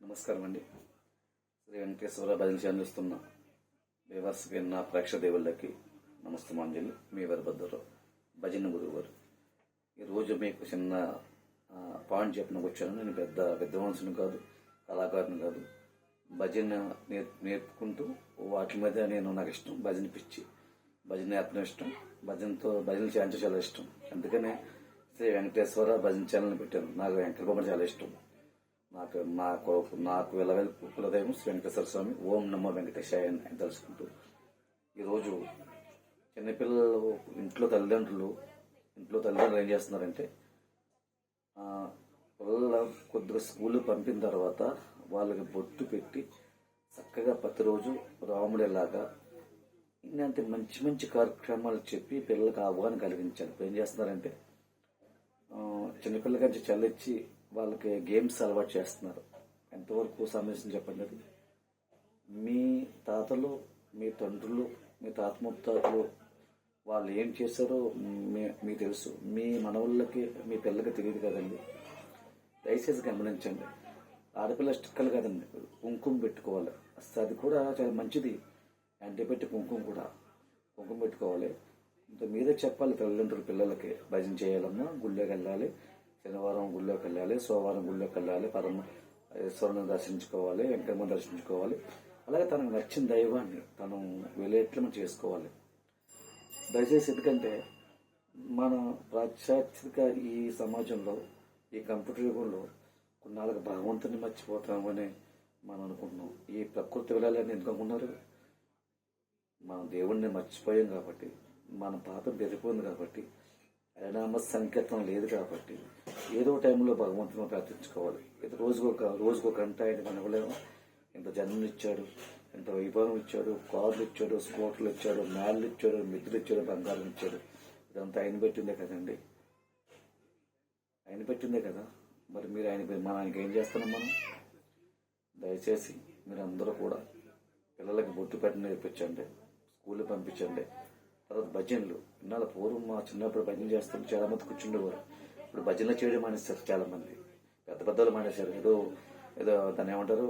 నమస్కారం అండి. శ్రీ వెంకటేశ్వర భజన ఛానల్ ఇస్తున్న వ్యూవర్స్కి, నా ప్రేక్షక దేవుళ్ళకి నమస్తమాంజలి. మీ వీరభద్రరావు, భజన గురువు గారు. ఈరోజు మీకు చిన్న పాయింట్ చెప్పడానికి వచ్చాను. నేను పెద్ద విద్వాంసుని కాదు, కళాకారుని కాదు. భజన నేర్పుకుంటూ వాటి మీద నాకు ఇష్టం. భజన పిచ్చి, భజన నేర్పడం ఇష్టం, భజనలు చేయించడం చాలా ఇష్టం. అందుకనే శ్రీ వెంకటేశ్వర భజన ఛానల్ని పెట్టాను. నాకు వెంకటరమణ చాలా ఇష్టం. నాకు వెలవెల్పు కులదైవం శ్రీ వెంకటేశ్వర స్వామి. ఓం నమో వెంకటేశాయ అని తలుచుకుంటూ ఈరోజు చిన్నపిల్లలు ఇంట్లో తల్లిదండ్రులు ఏం చేస్తున్నారంటే, పిల్లల కొద్దిగా స్కూల్ పంపిన తర్వాత వాళ్ళకి బొట్టు పెట్టి చక్కగా ప్రతిరోజు రాముడేలాగా ఇలాంటి మంచి మంచి కార్యక్రమాలు చెప్పి పిల్లలకు అవగాహన కలిగించాలి. ఇప్పుడు ఏం చేస్తున్నారంటే, చిన్నపిల్లల నుంచి చల్లిచ్చి వాళ్ళకి గేమ్స్ అలవాటు చేస్తున్నారు. ఎంతవరకు సమస్యలు చెప్పండి. అది మీ తాతలు, మీ తండ్రులు, మీ తాత ముత్తాతలు వాళ్ళు ఏం చేశారో మీకు తెలుసు. మీ మనవుళ్ళకి, మీ పిల్లలకి తెలియదు కదండి. దయచేసి గమనించండి. ఆడపిల్ల స్టిక్కలు కదండి, కుంకుమ పెట్టుకోవాలి. అసలు అది కూడా చాలా మంచిది. పెట్టి కుంకుమ పెట్టుకోవాలి. ఇంత మీరే చెప్పాలి తల్లిదండ్రులు పిల్లలకి. భజన చేయాలన్నా గుళ్ళోకి వెళ్ళాలి, శనివారం గుళ్ళోకి వెళ్ళాలి, సోమవారం గుళ్ళోకి వెళ్ళాలి, ఈశ్వరుని దర్శించుకోవాలి, వెంకటమ్మ దర్శించుకోవాలి. అలాగే తనకు నచ్చిన దైవాన్ని తను వెళ్ళేట్లు చేసుకోవాలి. దయచేసి. ఎందుకంటే మన పాశ్చాత్యక ఈ సమాజంలో, ఈ కంప్యూటర్ యుగంలో కొన్నాళ్ళకి భగవంతుని మర్చిపోతామని మనం అనుకుంటున్నాం. ఈ ప్రకృతి వెళ్ళాలని ఎందుకు అనుకున్నారు? మనం దేవుణ్ణి మర్చిపోయాం కాబట్టి, మన పాపం పెరిగిపోయింది కాబట్టి, హరినామ సంకీర్తనం లేదు కాబట్టి, ఏదో టైంలో భగవంతుని ప్రార్థించుకోవాలి. ఇది రోజుకు గంట ఆయన మనవలేము. ఇంత జన్మనిచ్చాడు, ఇంత వైభవం ఇచ్చాడు, కార్లు ఇచ్చాడు, స్కూటర్లు ఇచ్చాడు, మేళ్ళు ఇచ్చాడు, మిత్రులు ఇచ్చాడు, బంగారం ఇచ్చాడు. ఇదంతా ఆయన పెట్టిందే కదండి. ఆయన పెట్టిందే కదా. మరి మీరు ఆయనకి ఏం చేస్తున్నాం మనం? దయచేసి మీరందరూ కూడా పిల్లలకి బొట్టు పెట్టి నేర్పించండి, స్కూల్కి పంపించండి. తర్వాత భజనలు. ఇన్నాళ్ళ పూర్వం మా చిన్నప్పుడు భజన చేస్తుంటే చాలా మంది కూర్చుండేవారు. ఇప్పుడు భజనలు చేయడం మానేశారు చాలా మంది. పెద్దలు మానేశారు. ఏదో దాన్ని ఏమంటారు,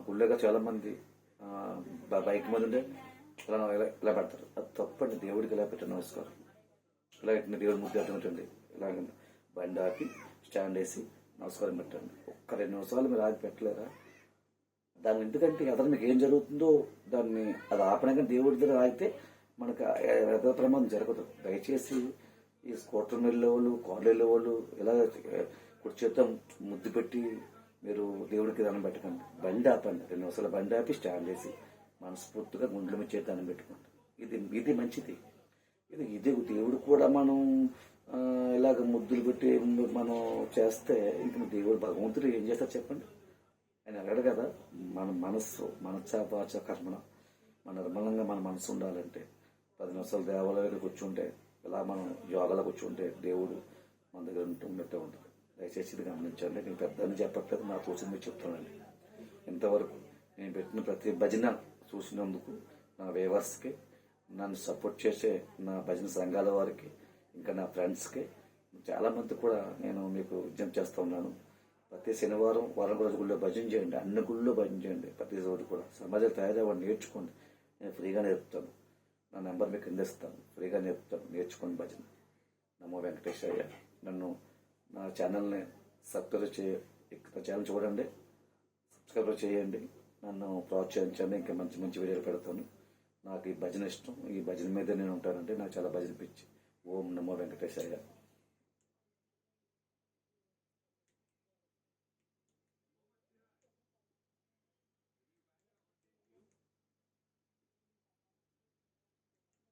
గుళ్ళగా చాలా మంది బైక్ మీద ఉండే ఇలా పెడతారు. అది తప్పండి. దేవుడికి ఇలా పెట్టండి, నమస్కారం ఇలా పెట్టండి. దేవుడి ముద్దు పెట్టండి. ఇలాగ బండి ఆపి స్టాండ్ వేసి నమస్కారం పెట్టండి. ఒక్క 2 నిమిషాలు మీరు ఆగి పెట్టలేరా? దాన్ని ఎందుకంటే ఎదురు మీకు ఏం జరుగుతుందో దాన్ని అది ఆపడానికి దేవుడి దగ్గర ఆగితే మనకు ఎదో ప్రమాదం జరగదు. దయచేసి ఈ స్కూటర్ వెళ్ళేవాళ్ళు, కార్లు వెళ్ళేవాళ్ళు ఇలా కుడి చేత ముద్దు పెట్టి మీరు దేవుడికి దండం పెట్టకండి. బండి ఆపండి. 2 నిమిషాలు బండి ఆపి స్టాండ్ చేసి మనస్ఫూర్తిగా గుండెల మీద చేతి దండం పెట్టుకోండి. ఇది మంచిది. ఇది దేవుడు కూడా మనం ఇలాగ ముద్దులు పెట్టి మనం చేస్తే ఇంక దేవుడు భగవంతుడు ఏం చేస్తారు చెప్పండి? ఆయన అడగడు కదా. మన మనస్సు, మనస్సాపాచ కర్మణ, మన నిర్మలంగా మన మనసు ఉండాలంటే 10 నిమిషాలు దేవాలయాలకు కూర్చుంటే, ఇలా మనం యోగాలో కూర్చుంటే దేవుడు మన దగ్గర ఉంటున్నట్టే ఉంటుంది. దయచేసి ఇది గమనించండి. నేను పెద్దని చెప్పట్లేదు, నా తోచింది మీరు చెప్తానండి. ఇంతవరకు నేను పెట్టిన ప్రతి భజన చూసినందుకు నా వ్యూవర్స్కి, నన్ను సపోర్ట్ చేసే నా భజన సంఘాల వారికి, ఇంకా నా ఫ్రెండ్స్కి చాలామంది కూడా నేను మీకు విజ్ఞప్తి చేస్తూ ఉన్నాను. ప్రతి శనివారం వారం రోజు గుళ్ళో భజన చేయండి. అన్ని గుళ్ళో భజన చేయండి. ప్రతి రోజు కూడా సమాజం తయారవ్వండి, నేర్చుకోండి. నేను ఫ్రీగా నేర్పుతాను. నా నెంబర్ మీకు అందిస్తాను. ఫ్రీగా నేర్చుకోండి భజన. నమో వెంకటేశయ్య. నన్ను నా ఛానల్ని ఛానల్ చూడండి, సబ్స్క్రైబ్ చేయండి, నన్ను ప్రోత్సహించండి. ఇంకా మంచి మంచి వీడియోలు పెడతాను. నాకు ఈ భజన ఇష్టం. ఈ భజన మీద నేను ఉంటానంటే నాకు చాలా భజన పిచ్చి. ఓం నమో వెంకటేశయ్య.